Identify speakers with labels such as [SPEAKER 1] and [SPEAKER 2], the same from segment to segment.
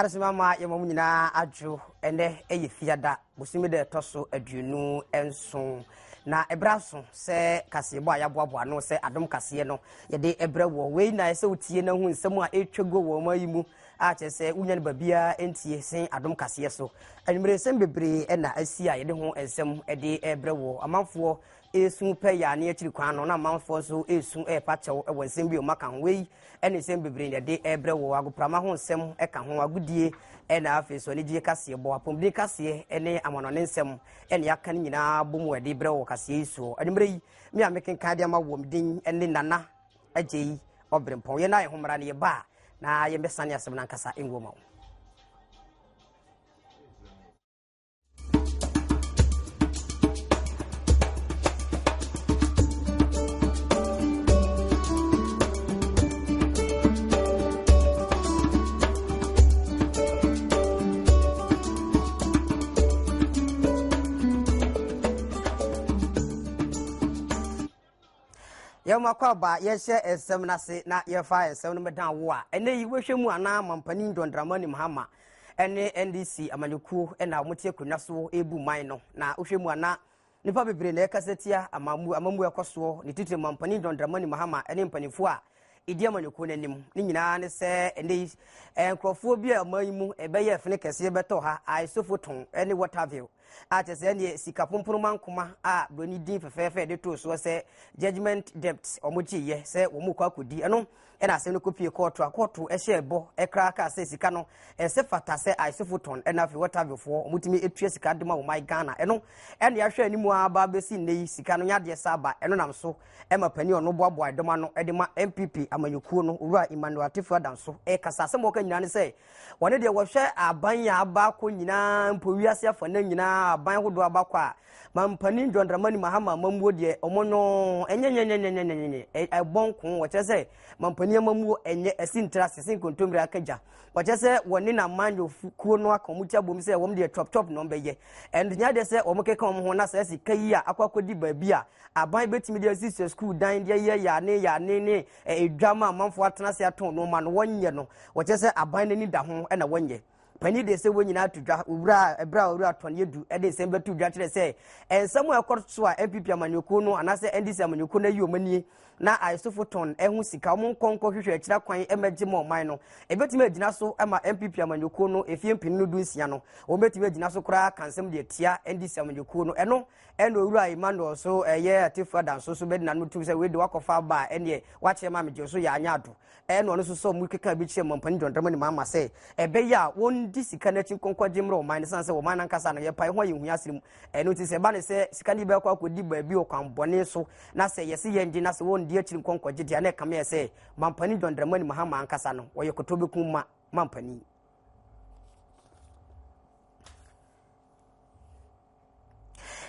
[SPEAKER 1] Arasimama yamamuna aju ene fiada busimi de toso aduonu enso na ebraso se Kasee bo ayaboabo no se Adom Kasee no yede ebra wo we na se utie na hu nsem a etwago wo mayimu a che se unya ne babia entie sen Adom Kasee so anumere sem bebre na asi a yede ho ensem ede ebra wo amanfo esu pe ya na akiri kwan no na amanfo so esu pachew e wonsem bi o maka we ene sem bebre ne de ebra wo agoprama ho nsem e ka ho agudie na afi so ne die Kasee bo apomde Kasee ene amanone nsem ene yaka nyina bomu ade ebra wo Kasee so anumere yi me ameken ka de ama wo mdin ene nana ajeyi obrempon ye na ye homra ne ye ba na ye mbesane asem na nkasa engoma Yama kwaba yeshe esem na se na yefa esem no medan wo a ene yi wohwemu ana mampani ndondramani mahama ene NDC amanyuku ena omotie kunwa so ebu man no na wohwemu ana nipa bebre na ekasetia amamu ekoso ni titire mampani ndondramani mahama ene mpanifo a idi amanyuku nanim ni nyina ne se ene enkrofo bi amayimu ebeye fene kese beto ha aisofoton ene waterville ate se ne sika pomporoman kuma a broni din fefefe de to so se judgment debt omochiye se wo mu kwa kodi eno ena se no kopie kotu akotu ehye ebo ekra ka se sika no se fata se aisofoton ena fi waterville fo omutimi etue sika de ma wo mai Ghana eno ene ya hwe animu aba besi nei sika no nyade saba eno nam so ema pani ono boabo adoma no ede ma MPP amanyukuo no owura Emmanuel Atifu adanso kasa se mo ka nyina ne se wone de wo hwe aban ya aba ko nyina mpowiase afana nyina aban hodo aba kwa mampani ndondramani mahama mamuo de omono enyenyenyenyenyenyenye ebonko wo chese mampani mamuo enye asintra sesin kontomri akaja wo chese woni na manjo kuo no akomutia bom se wom de top no mbeye endunya de se omokeka omho na se sika yi a akwakodi babia aban betimi de assist school dan de ya ne edwama manfo atena se aton no ma no wonye no wo chese aban ni da ho na wonye pani de se wonyina tudwa owura ebra tonye du e de se betu dwa kire se ensamu ekotso a MPP amanyoko no anase NDC amanyoko na yi omanie na aisofoton ehu sika mo nkonko hwehwe akira kwan emeje mo man no ebetime agina so ema MPP amanyoko no efie mpini no dunsia no obetime agina so kura kansem de tia NDC amanyoko no eno owura Emmanuel so ye Atifu adanso so bedina no tu se we de wakofa ba ene wache ma meje so ya anyado eno no so mu keka bi chie mampani ndondramani mama se ebeya won di sika na chinkonko jimro o man sanse o man nankasa no ye pai ho yehu asrim eno ti se ba ne se sika ni be kwa kodi ba bi o kwan bone so na se yesi yenji na se won di achiri nkonko gidi na kama ye se mampani ndondramani mahama ankasa no wo ye kotobe kuma mampani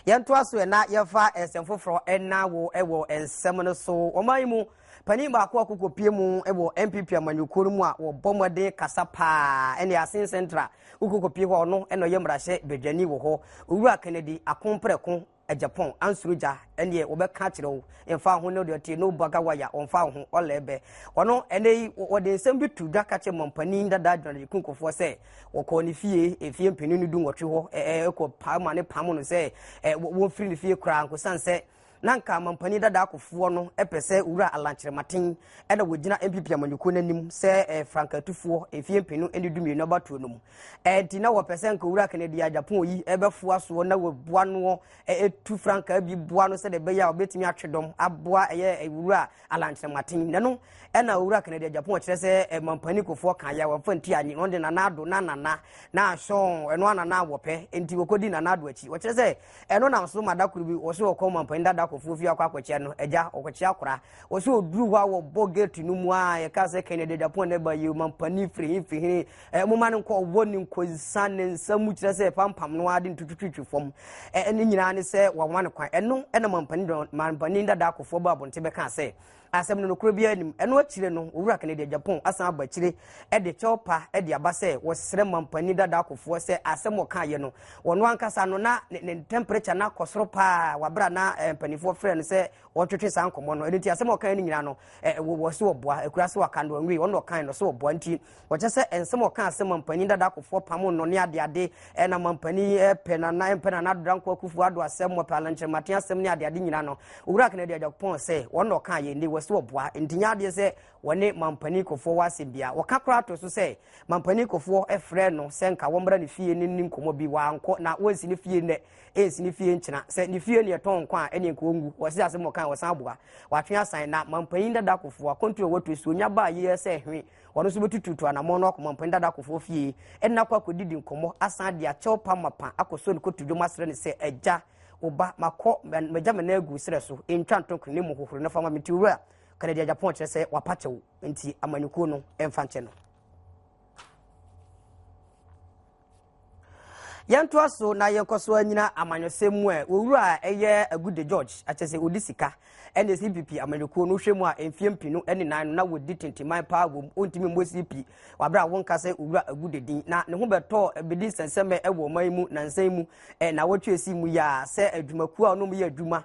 [SPEAKER 1] yanto aso na yefa esemfoforo ena wo ewo ensem no so omayimu pani ba ko akokopie mu ewo MPP amanyuko mu a wo bomode kasa pa ene asin central ukokopie ho no eno yemrahye bedwani wo ho owura Kennedy akompreko Japan ansuruja ene wo be ka kire wo emfa ho no de tie no baga waya onfa ho olebe ono ene wo de nsem bi tu dwa ka che mampani ndada dwan kunkofo se wo ko ni fie efie mpenu nu du nwotwe ho ko pa ma ne pam no se wo firi ni fie kura nko sanse nanka mampani dada akofo no epese owura alankyerematen ena wogina MPP amanyuko nanim se frankatufo efie mpenu eni dumie no batuo no mu enti na wo pese nka owura Kennedy Japan yi ebefo aso na wabua no etu franka bi bua no se de beya obetimi atwedom aboa owura alankyerematen nano ena owura Kennedy Japan kire se mampani kofo kan ya wamfa nti anyi no de nanado na ahon eno anana wope enti wokodi nanado achi wo kire se eno na so madakuru bi wo so wokọ mampani dada kofufi akwakwachia no eja okwachia akora wo so oduru hwa wo bogeti no mu a ye ka se Kennedy Japan na ba ye mampani firi moma no ko woni nkozan nsamu kire se pampam no ade ntutututwu fom ene nyina ne se wanwan kwan eno ena mampani dada akofo ba bonte be ka se asem no kro bia nim eno akire no owura Canada Japan asan abakire e de chopa e de abase wo sere mampani dada akofo se asem wo kan ye no wono ankasa no na ne temperature na kosoro pa wabra na mpanifo frɛ no se wo twetwe san komo no enti asem wo kan ni nyina no wo se wo boa ekura se wakando nwi wono kan no se wo boa nti wo che se ensem wo kan asem mampani dada akofo pam no ne ade na mampani pena na dranko akufu ado asem wo palanche matia asem ne ade nyina no owura Canada Japan se wono kan ye ndi wo se wo boa enti nya ade se wone mampani kofo wasebia wo kakra to so se mampani kofo efrɛ no se nka wo mbra ne fie ne nim komo bi wa anko na wonsi ne fie ne ensi ne fie nkyina se ne fie ne yeton kwa ene nko ongu wo se asem kan wo san aboa watwe asan na mampani dada kofo akontu woto so nya ba ye se hwe wono so betututu anamo no ko mampani dada kofo fie enna kwa kodidi nkomo asan de achew pamapa akoso ne kotudwo masre ne se agya oba makọ meja me na agu sere so entwa ntonko ne mu hohoro na fama metiwura Canada Japan kire se wapachewo enti amanyuko no emfa nche no yanto aso na yenkoso anyina amanyosemu owura eye Agude George achese odisika ene CPP amanyuko no hwemu a emfiempi no ene nan na wodi tintiman pa wom ontimi mo CP wabra wonka se owura Agude din na ne ho beto bedi senseme ewo man mu nansan mu na wotwesi mu ya se adwumaku a no mu ya adwuma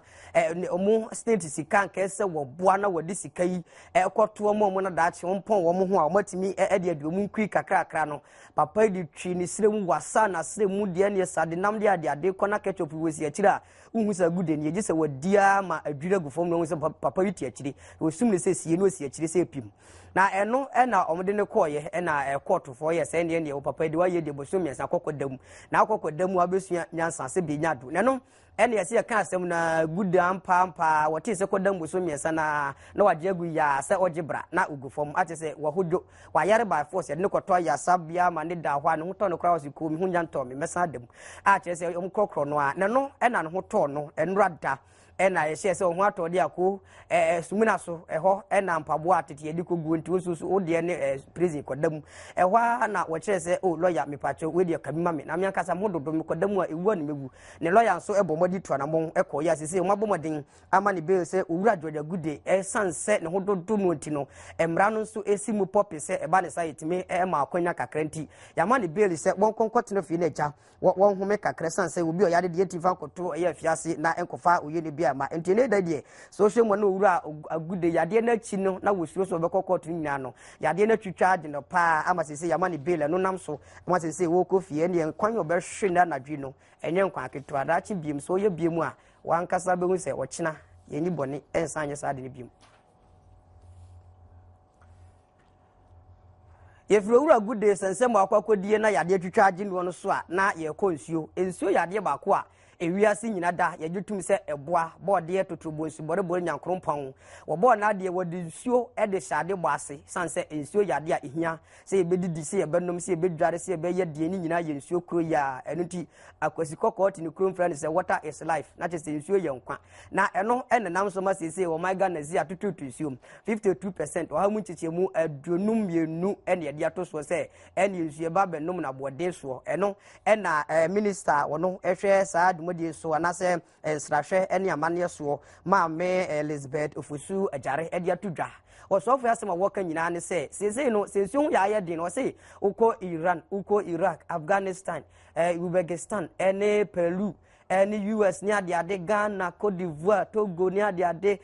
[SPEAKER 1] omo state sika nka se wo boa na wodi sika yi ekoto omo na daache ompon wo mo ho a omatimi de adwumu nkui kakra no papa di twi ni sremu wasa na sremu de ne sade nam de ade kona ketchup wosi akira unhu sa Agude ni gise wadia ma adwira gufom no se papa yiti akiri osum ne se sie no osi akiri se pim na eno na omde ne koye na court for ye se ne wo papa di wa ye de bosom yesa kokodam na kokodam abesua nyansa se be nyado neno ene yesi ka asem na Agude ampa wote se kodam bosom yesa na waje agu ya se ogibra na ugufom ate se wahodwo wa yare by force ne koto ya sabia ma ne da hwa ne hoto no kra wasi ko mi hunya nto mi mesa adam a che se omkrokro no a neno na ne hoto no enrada ena yehye se ho atode akọ sumuna so eho ena mpabo atete yedi kogu nti osusu ode ne prison kodam ehwa na wo kire se lawyer mepacho we de kamima me na me ankasa mododo me kodam a ewu ne megu ne lawyer nso ebomodi to anamon ekoya sese mo abomodin ama ne be se owura George Agude sanse ne hododo no nti no emra no nso esimu popi se eba ne site me ma akwanya kakra nti yama ne be se won konkotene fi na ja won home kakra sanse obi o yade de tifa koto eya fiase na enkofa oye ne bia ma enti ne da die social mo no owura Agude yade na chi no na wosuo so be kokoto nyina no yade na twitwa age no pa ama sese yama ne be no nam so ama sese wo kofie ne nkwan obe hwe na nadwi no enye nkwan aketo ada chi biem so ye biem a wankasa be hu se wochina yeni bone ensanye sade ne biem yefro owura Agude sensem akwakodie na yade twitwa age no so a na ye konsuo ensuo yade baako a ewiase nyina da ye gyetum se eboa bode totrobonsu bore nyankrompon wo bo na de wodi nsuo de hyade bo ase sanse ensuo yade a ehia se yebedidi se yebenom se yebedware se yebeye de ni nyina ye nsuo kro ya enuti akwasi kokoti ni kro mfra ne se water is life na te se nsuo ye nkwa na eno enenam so ma se o my god na zi atututu nsuo 52% o ha mu chichemu adonum mienu ene ye de atoso se ene nsuo ba benom na bode so eno ena minister wono ehwe sa modi so anase ensrahwe ene amane so ma me Elizabeth Ofusu ajare ede atudwa osofo asema woka nyina ne se sese no sese hu ya ye din o se uko Iran uko Iraq Afghanistan Uzbekistan ene Peru any US ni ade Ghana Cote d'Ivoire Togo ni ade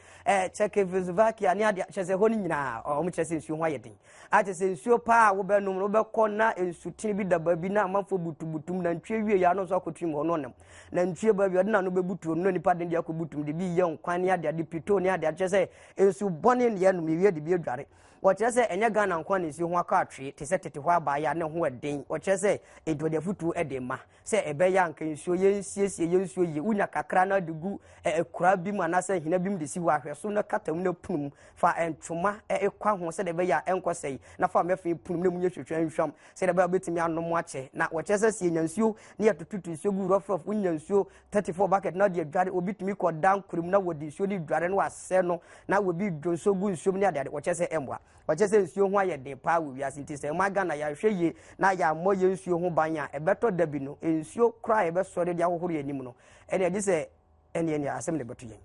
[SPEAKER 1] Czechoslovakia ni ade chese ho ni nyina o mu chese nsuo ho ayedin a chese nsuo pa wo be num wo be kona ensutin bi daba bi na amafo butubutum na ntwe wie ya no so akotrim ho no nem na ntwe ba bi ode na no be butu no nipa de akobutum de bi ye nkwan ni ade pito ni ade chese ensu bone ne ya no wie de bi adware wo chese enye Ghana nkwan ni nsuo ho aka atwe te se tete ho aba ya ne ho eden wo chese edode futu edema se ebe ya nka nsuo ye nsiesie yensuo ye unya kakra na dugu ekura bi mu anase hina bi mu de si wa hweso na katam na punum fa entoma ekwa ho se de be ya enkosei na fa mefe punum na munye hwehwan hwam se de be betimi anom ache na wo chese sie nyansuo ne yatotutu nsuo gu rofof unyansuo 34 bucket na de adware obitumi ko dan kurum na wodi nsuo di dware no ase no na wobi dwonso gu nsuo ne ade wo chese emwa wo chese nsuo ho ayede pa wo wiase nti se maga na ya hweye na ya moye nsuo ho banya ebeto dabi no nsuo kra ebe sore dia hohoro yanim no ene adi se ene asem ne beto yen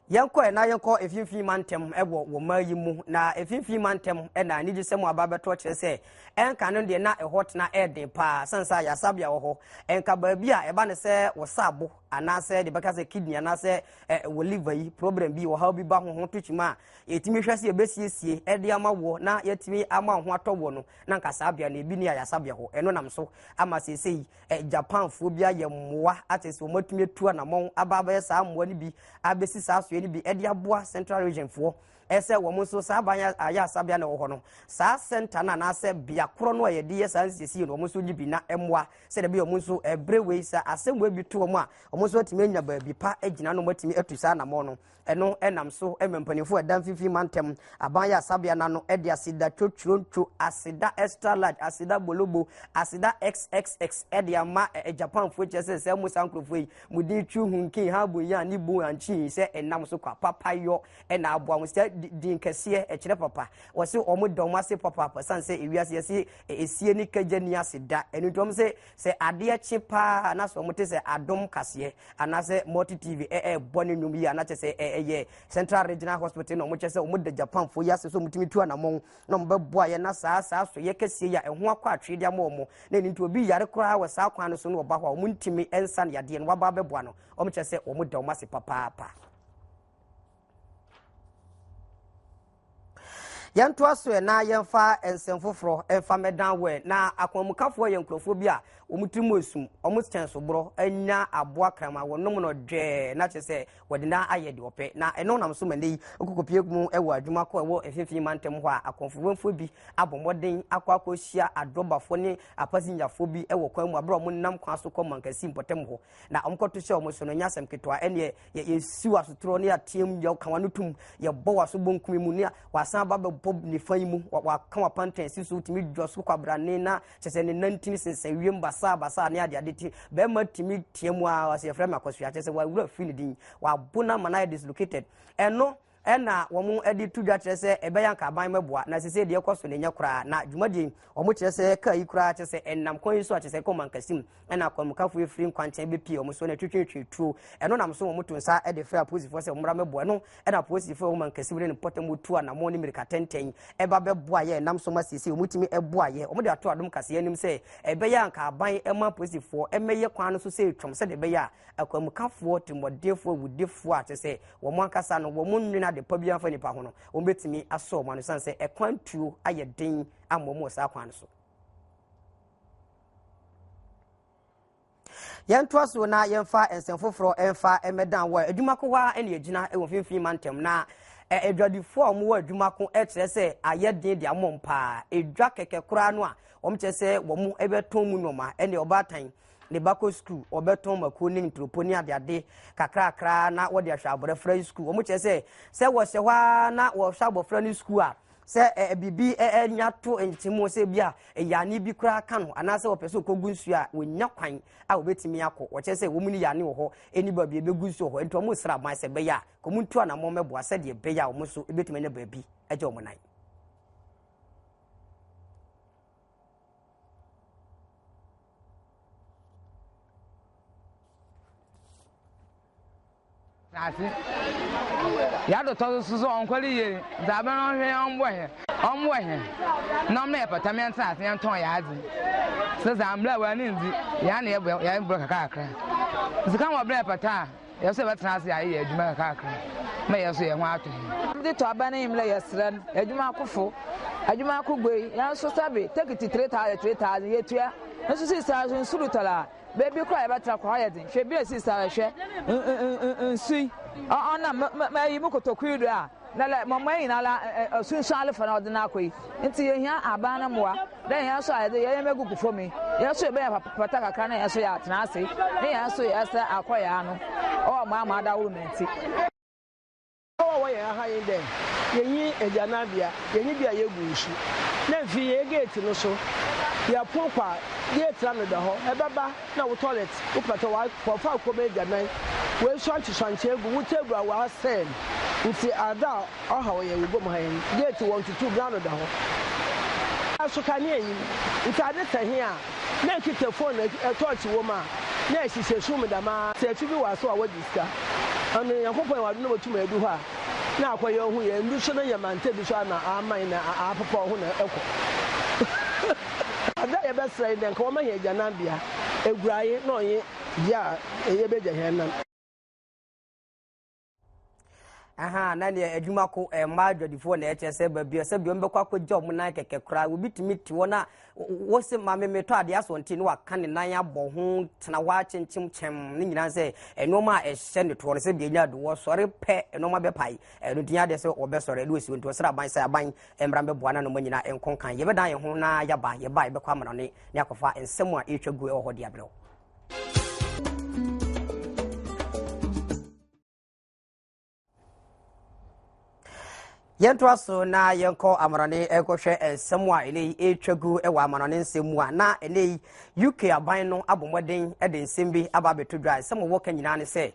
[SPEAKER 1] Yanko na yanko efinfi mantem ebo wo mayi mu na efinfi mantem na niji semu ababeto kire se enka no de na ehot na ede pa sansa ya sabia wo ho enka baabi a eba ne se wo sabo anase de beka se kidney anase wo liver yi problem bi wo ha bi ba ho tuchima etimi hwase ebesiesie ede ama wo na yetimi ama ho atọwo no na nka sabia na ebi ni ya sabia ho eno nam so ama sesei Japan fo bia ye mmoa atese wo matumi tu anamon ababa sa mmoa ni bi abesi sa so ni bi ede aboa central region fo ese wo mo so sa banya aya sabia na wo ho no sa center na na se bia kro no ye de ye sa sesei no mo so nyi bi na emmoa se de bia mo so ebrewei sa asemwa bi to mo a mo so atimi anya ba bi pa agina no matimi atu sa anamon no eno enam so emempanifo edan fifi mantem abanya sabia na no ede asida twotwonto asida extra large asida bolobo asida xxx ede ama Japan fo chese se mo sankrofo yi mudi twu hunkin ha boya ni bo anchi se enam so kwa papa yo ena aboa mo se din kase kire papa wo se omo dom ase papa sanse ewiase se esie ni kagani asida enu tom se ade chipa na so mo te se Adom Kasee anase multi tv boni nwum yi ana chese Central Regional Hospital no mo chese omo de Japan fo yase so mutimi tu anamon no mo beboa ye na saa so ye kase ya eho akwa atwede ama omo na ni nti obi yare kora wa saa kwan no so no oba ho omo ntimi ensan yade no waba beboa no omo chese omo de omase papa yanto aso na yemfa ensemfoforo emfa medan we na akwamukafo ye nkrofo bi a omutimo esum omustenso bro anya aboa krama wonom no dwe na chese wode na ayede ope na eno nam so mane okokopie mu ewo adwumako ewo efifi mantem ho a akonfowemfo bi abomoden akwakohia adobafo ne apasinyafo bi ewo kwan mu abro nam kwa so koma Kasee mpotem ho na omkoto hye omuso no nyasem ketwa ene ye siwa sotro ne atiem ye kanwanutum ye bowa so bonkumi mu ne wasan ba bob ni faimu wa kan wapanten siso timi dwoso kwabrane na chese ne 19 sense wiem basa ne ade ti be matimi tiemu a wase frema kwasua chese wa wura feel din wa bona mana dislocated eno ena womu edi tudwa chese ebeya nka ban meboa na sese de ekoso ne nyakura na dwumadi omu chese ka yikura chese enam kon so chese ko mankasim ena kwamukafo efiri nkwanchen be pie omu so na twetwetwetu eno nam so omu tunsa ede fra posifo se omra meboa no ena posifo omu mankasim ne potem tu na mo ni mirika tenten eba beboa ye nam so masisi omutimi eboa ye omu de ato Adom Kasee anim se ebeya nka ban ema posifo emeye kwan no so se twom se de beya akwamukafo timodefo wudefo a chese womu ankasa no womu nwina de pabia fa nipa ho no ombetimi aso mo no sanse ekwantuo ayeden amomo sa kwan so yanto aso na yemfa ensemfoforo emfa emedan wa adwumako wa ene agina ewo finfin mantem na edwadifo omo adwumako ekire se ayeden de amompa edwa keke kura no a omchese womu ebeton mu noma ene obatan ne bako school obeton makoni ntroponi ade kakra na wode ahwa aborefra school omo chese se wo se hwa na wo hwa aborefra ni school a se bibi nyato entimo se bia yani bi kura kan ho anase wo pese okogunsu a wonya kwan a obetimi akọ wo chese wo muni yani wo ho eni ba bi ebegunsu ho ento mo sra man se beya komuntu ana mo meboa se de beya wo so ebetimi ne ba bi eje wo nan
[SPEAKER 2] Nasi ya do to so onkoli ye za be no hwe ombo he no me apartment ase yan ton ya azi se za amla wa ni nzi ya na ya bro kakakra zika mo bra pata ya se betra ase ya ye adwuma kakakra me ya so ye ho ato de to aba na imla yesran adwuma akofo adwuma akogbe ya so sabe take 3000 yetua nso si sa nsuru tola baby cry betra kwa yedin hwe bi esi sa hwe nsui ona ma yi mukotokuido a na le mama yi na la sunsun alfa na odina akoi nti ye hia aba na moa den ya so ayede ye megugu fomi ye so be pata kakra na ye so ya tena ase ne ya so ya sa akoya no o ma da wo menti
[SPEAKER 3] wo ye ha yin den ye yi ejanabia ye yi bia ye gunsu na fi ye gate no so ya popa ye tra no da ho ebeba na wo toilet wo pata wa fa ko be janan we swanche egu wo tegu awa sen nti ada oha ye wo bom han gate 122 ground da ho aso kane yi nti ade tahi a na kita phone torch wo ma na sise sum da ma se fi bi wa so a wodi ska and Yakopo, I don't know what you may do her. Now, for your who you and Lucian, your man, tell you, I mine, I papa, who I got your best say, then come here, Janabia, a gray, no, yeah, a better hand.
[SPEAKER 1] Aha na ne adwumako ma dwadifo na HSE babia se biom bekwa ko job na keke kra we bitimi ti wona wo se ma me to ade aso nti ne waka ne nan abɔ ho tena wa chenchim chem ne nyina se enoma ehye ne to se bia nya do wo sɔre pɛ enoma be pai eno tinya de se obesɔre do esi nto sra ban se aban emra be boana no manyina enkonkan ye bedan ye ho na yaba ye ba ye bekwa amano ne akofa ensem a etwagu e ho de ablo. Yentwa so na yenko amarane ekohwe ensemwa ele etwagu ewa amarane nsemwa na ele UK aban no abomoden ede nsembi aba betodwa ensemo wo kanyina ne se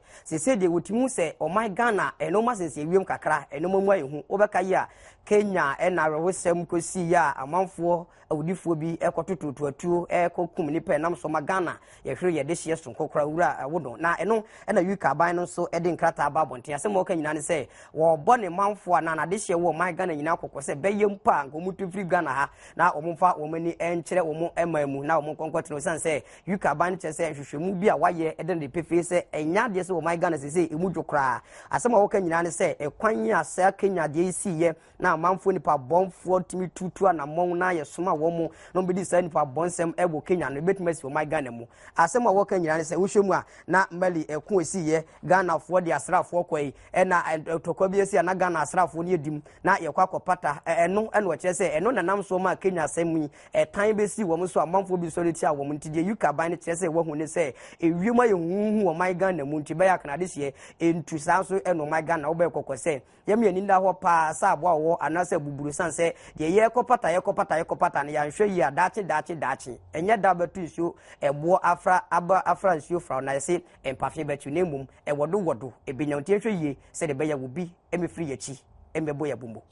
[SPEAKER 1] de wotimu se o my Ghana enoma sese wiem kakra enoma mu ayehu obeka yi a Kenya ena rewosem kosi ya amanfo awudifo bi ekotototoatu ekokum ni pe nam so Ghana ye hwere ye de hye so kokora wura wodo na eno ena UK aban no so ede nkrata aba bonten asemo wo kanyina ne se wo bone manfo na de hye wo my Ghana nyina kokko se beyempa ngomutu free Ghana ha na omumfa omani enkyere omo emamu na omo konkotino san se UK aban che se hwehwemu bi a waye ede ne pefe se enya de se wo my Ghana se emu dwokra asemo wo kanyina ne se ekwan asa Kenya de isiye na manfo nipa bonfo timi tutu na mon na ye soma wo mu no be dis nipa bonsem ebo Kenya no betimasi wo my Ghana mu asema wo Kenya ne se wohwemu a na mbali ekun esiye Ghana fo de asrafo kwai na tokwa bi esi na Ghana asrafo ne edim na ye kwa kopata eno eno che se eno na nam so ma Kenya asemu tan be si wo mu so amanfo bi so leti a wo mu ntide UK ban ne che se wo hu ne se ewiema ye huhu wo my Ghana mu nti be ya kana de se entu sanso eno my Ghana wo be kokose yemi ani nda ho pa sa abo wo anase buburu sanse ye kopata ne ya hwe yi adachi enye da betu nsuo ebo afra nsuo fra na se empafie betu ne mum wodo ebinyontie hwe yi se de be ya wo bi emefiri yachi embebo ya bumbo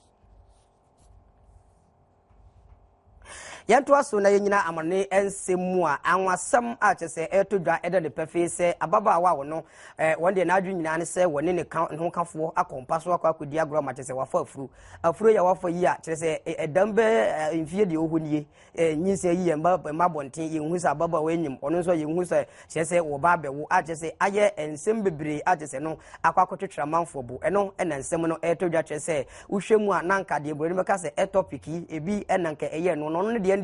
[SPEAKER 1] yanto aso na yenyina amane ensemu a anwasam a chese etodwa ede de pefe se ababa wa wo no wonde na adwu nyina ne se woni ne ho kafo akompa so akodi agro ma chese wafa afuro ya wafa yi a chese edambe mfie de ohunie nyinse yi ma bonten yenhu sa ababa wa enyim ono so yenhu sa chese wo ba bewo a chese aye ensem bebre a chese no akwakotwetwera manfo bu eno ena ensem no etodwa chese uhwemu a nanka de ebro ne meka se etopiki ebi enanka eye no no de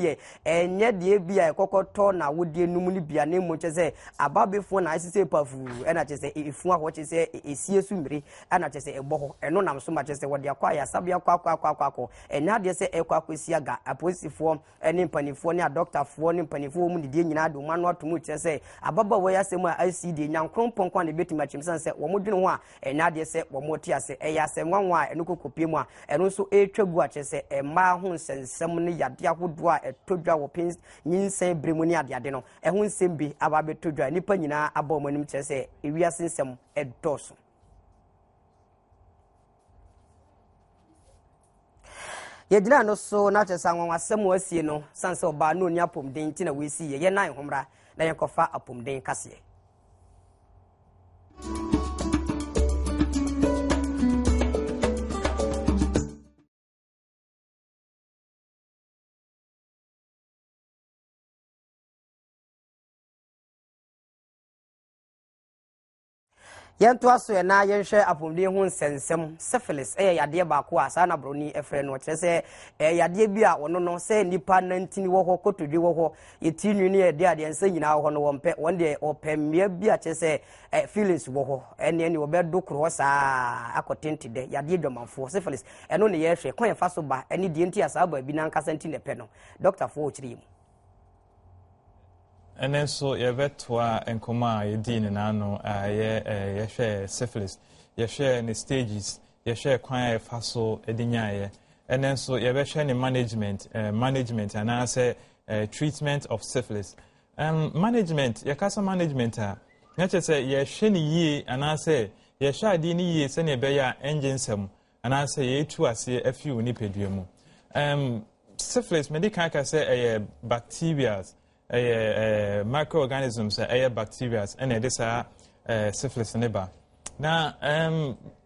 [SPEAKER 1] enye de bia ekokoto na wodie num ni bia ne mo chese ababefo na asise pafu ena chese efu aho chese esie sumire ena chese eboho eno nam so ma chese wode akwa ya sabia kwa enya de se ekwakwesi aga aposifo ene mpanifo ne doctorfo ne mpanifo mu de nyina do manu atomu chese ababa wo ya semu a ICD nyankrompon kwa ne betima chimsan se wo modwene ho a enya de se wo moti ase eya se nwanwa eno kokopie mu a eno so etwagu a chese emma ho nsensem ne yade ahodo a etodwa wo pins nyinsen bremu ne ade no ehun sembi aba betodwa nipa nyina aba omanim chese ewiase nsem edoso yedina no so na chesa nwanwa asem asie no sanse oba no ni apomden ti na wesi ye nan homra na yenkofa apomden Kasee yanto aso na yenhwe apomden ho nsensem syphilis yade baako a sa na broni efre no kyerese yade bi a wono no se nipa 19 wo ho kotodwe wo ho yetinwi ne yade ade ensa nyina wo no wompe wonde opemmia bi a kyerese feelings wo ho ene ne obedo kro sa akotentide yade dwamanfo syphilis eno ne yehwe kon yefa so ba ene die nti asa ba bi na nkasa nti ne pe no doctor fo ochiri mu
[SPEAKER 4] and then so you betwa enkoma yedin na no ye share syphilis ye share in stages ye share kwan faso edinyaye and then so you be share in management and I say treatment of syphilis management ye kasa management na che say ye share ni yi and I say ye share di ni yi se ne be ya engine sem and I say ye tu ase afiu ni peduemu syphilis medical ka say bacteria microorganisms bacteria and this syphilis neba na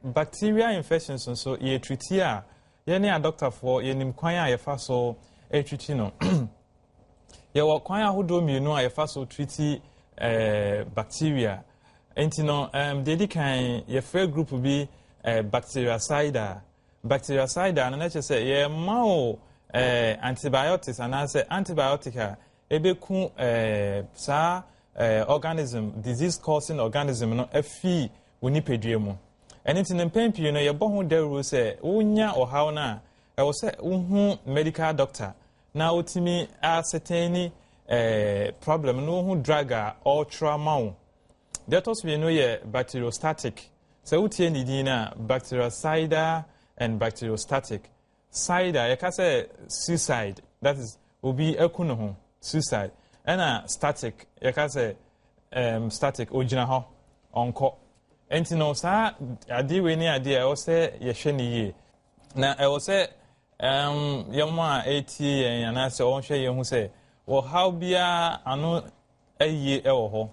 [SPEAKER 4] bacteria infections nso ye treaty a ye ne a doctor for ye nim kwan a ye fa so e treaty no ye wo kwan ahodo mienu a ye fa so treaty bacteria enti no dedi kan ye free group bi bactericide na na che say ye ma o antibiotics and I say antibiotic ebeku sa organism disease causing organism no afi woni pedue mu anything in pain pie no ye bo ho daru say wonya ohaw na e wo say wo medical doctor na otimi ascertain problem no hu drug or trauma that also we know ye bacteriostatic so utie ni din na bactericide and bacteriostatic side you can say suicide that is will be ekuno ho suicide and static you can say static ojina ho onko enti no sa ade we ni ade e wo say ye hwe ni ye na e wo say yoma 80 en na say won hwe ye hu say wo how bia ano aye e wo ho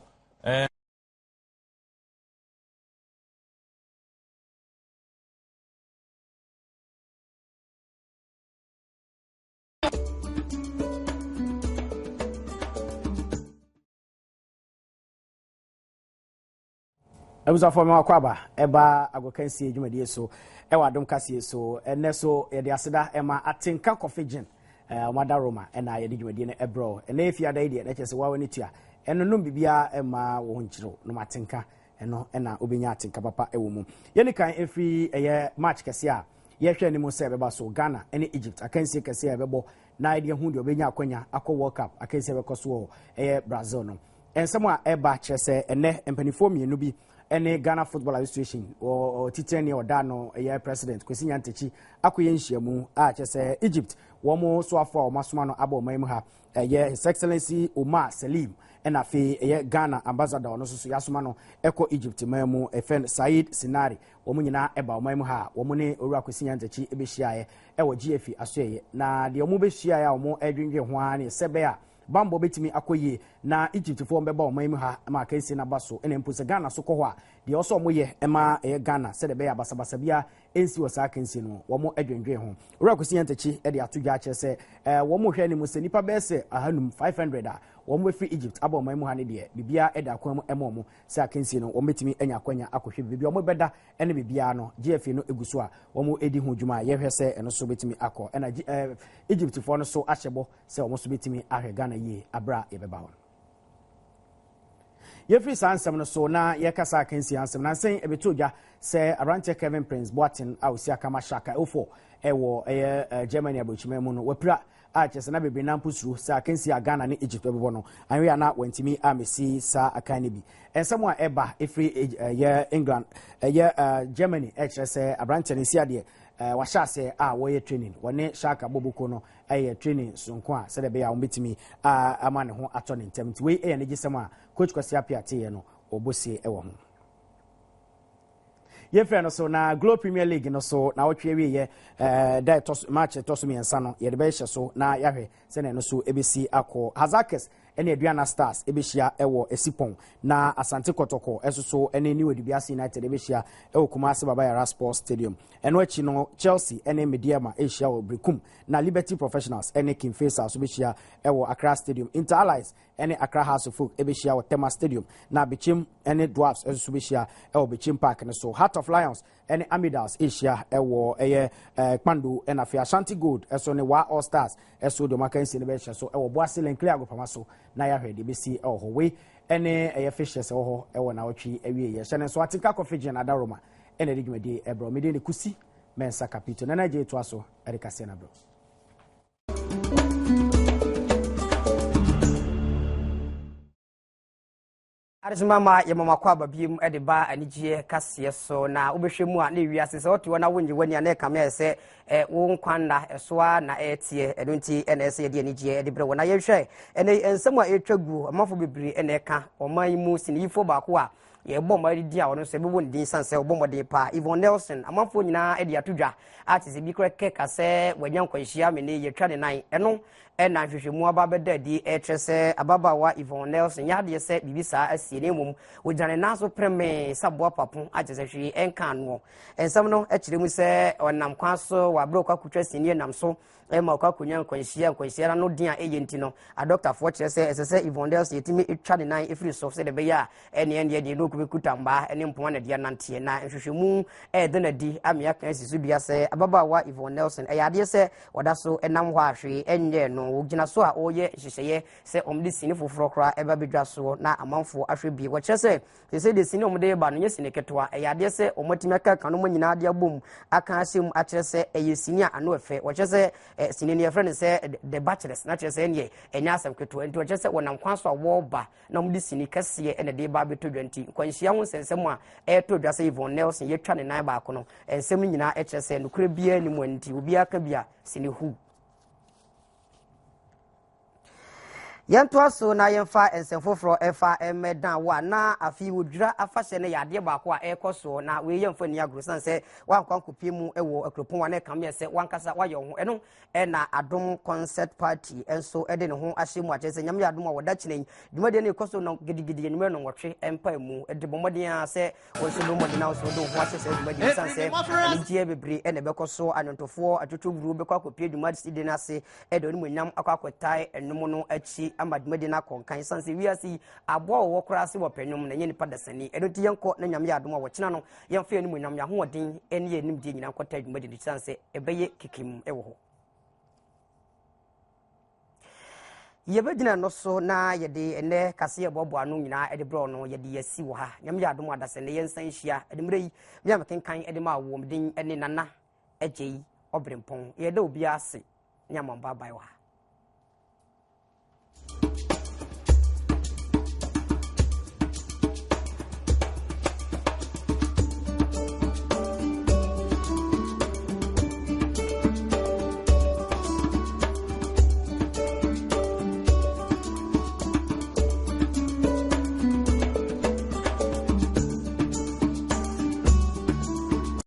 [SPEAKER 5] Ebuza for me akwaba eba agokansi adwumadie so ewa Adom Kasee so ene so ye de aseda ema atenka coffee omada Roma ena ye de dwumadie ne ebro ene efia da ide na chese wa wani tua eno no bibia ema wo nchiro no matenka eno ena obenya atenka papa ewo mu ye ni kan efri eye match kese a ye hwe ni mu se beba so Ghana ene Egypt akansi kese a bebo na ide hu de obenya akwanya akọ World Cup akansi bekoso eye Brazil no ensemo a eba chese ene empanifo mienu bi any Ghana Football Association or Titani or Dano a president Kasee Nyantechi akoye nhyiamu a chese Egypt womo so afa o masoma no abo mamu ha His Excellency Omar Salim and afi Ghana ambassador no so yasoma no eko Egypt mamu efen Said Sinari womo nyina eba mamu ha womo ne owura Kasee Nyantechi ebehia ewo GFI asoye na de omo behia ya omo adwendwe ho ani sebe a bambo betimi akoye na Egypt fo mbeba omamu ha ma Kasee na baso ene mpose Ghana so ko ho a de oso omoye ema Ghana se de be ya basabasa bia ensi wasa Kasee no womo adwendwe ho owura Kasee Nyantechi e de atodwa ache se womo hwe ni musa nipa be se ahanum 500 a womo fi Egypt aba omamu ha ne de bibia e da kwam emomo se Kasee no womo betimi anya kwanya akohwe bibia womo beda ene bibia no GFI no eguso a womo edi ho dwuma ye hwe se eno so betimi akọ ena Egypt fo no so ahyebo se womo so betimi ahwe Ghana ye abra ye beba ho yefri sansem no so na ye kasa Kasee ansem na sen ebetodwa se Arante Kevin Prince Boateng ausi akama shaka ofo ewo Germany abochimemu no wapira a chese na bebe na mpusuru sa Kasee Ghana ne Egypt bebo no anwe na wantimi amesi sa akane bi ensemo a eba efri ye England Germany chese Arante ne siade washase a woye training wone shaka bobuko no training sonko a sede be ya ombetimi ama ne ho ato ne ntem ti we ne gisem a coach Kwasi Apiate ye no obosie ewo ho ye fe no so na Globe Premier League no so na wotwe wie ye match toso miensa no ye de be hye so na yahwe se ne no so ebesi akọ Hazakes ene Aduana Stars ebehia ewo Esipon na Asante Kotoko esoso ene New Edibiasi United ebehia ewo Kumasi Baba Yara Sports Stadium eno echi no Chelsea ene Mediama ehia wo Brekum na Liberty Professionals ene King Faisal so behia ewo Accra Stadium Inter Allies ene Accra House of Folk ebehia wo Tema Stadium na Bichim ene Dwarfs esoso behia ewo Bichim Park ne so Heart of Lions ene Amidals ehia ewo Kpando ena Fi Ashanti Gold eso ne Wa All Stars eso de Makansi ne behia so ewo Boase Lenkle agopama so na ya hwede besi we ene fishes ho ewo na otwi awie ye hye ne so atika coffee na da Roma ene de dwumadi ebro me de ne kusi mensa capito na je to aso Kasee na bro
[SPEAKER 1] Arizumama ya mama kwa babiem e de ba anigye Kasee so na obehwemu a na wiase se oto na wonye wani na ka me se wo nkwanna so a na etie edonti na ese de anigye e de bre wona ye hwe ene ensem a etwagu amafo bebre ene ka oman mu sinifo ba ko a ye bomba di a wono se be won din sanse obombo de pa Yvonne Nelson amanfo nyina e de atodwa ati se bi kreke kase wanyan kwanhia me ne ye twa de nan eno na hwehwemu aba beda di etrese ababawa Yvonne Nelson ya de se bibisa asie ne mum ojane naso preme saboa papo agese hwe enka no ensam no ekiremu se onam kwaso wa bro kwa kutwa sinie nam so ema kwa kunyan kwanhia no din a enti no a doctor for kire se esese Yvonne Nelson yetimi etwa de nan efiri so se de be ya ene de no kubekuta mba ene mpoma na de nante na hwehwemu de na di amia kan sisu bia se ababawa Yvonne Nelson eyade se wada so enam ho ahwe enye no wogina so a oye hyehyeye se omde sini foforo kra eba bedwa so na amanfo ahwe bi wo kire se de sini omde ba no nye sini ketwa eyade se omotimi aka kanu mo nyina de abom aka asem a kire se eye sini ano efe wo kire se sini ne friend se the bachelors na kire se enye enya asem ketwa enti wo kire se wonam kwanso a wo ba na omde sini kase ene de ba betodwa nti kwanhia ho sensem a etodwa se Yvonne Nelson yetwa ne nan ba ko no ensem nyina e kire se nukure bia ni mo nti obi aka bia sini hu yanto aso na yemfa ensemfoforo efa emedan wa na afi wodura afahye ne yade baako a ekoso na we yemfa ni agro sanse wankwankopie mu ewo akropon wa na kam yese wankasa waye ho eno na Adom concert party enso ede ne ho ahye mu achese nyam ya Adom a woda kinen dwumade ne ekoso no gidigidi enwe no wotwe empa mu ede bomodin a se wonso bomodin na so do ho ahye se dwumade sanse ni gie bebre ene bekoso anontofo atotoburu bekwakopie dwumade sidi na se ede oni munyam akwakotai enum no achi amadmedi na konkan sanse wiasi abo wo kora se wo penum na nyeni padasani edoti yenko na nyam ya Adom a wo kina no yemfa eni munyam ya hoodin eni enim die nyina kwata dwumade di sanse ebeye kikim ewo ho yebedina no so na yede ene Kasee bobo anu nyina ede bro no yede yasi wo ha nyam ya Adom adasani yensan hia edemre yi nyam kenkan ede ma wo mdin ene nana agei obrempon yede obi ase nyam mba bai wo ha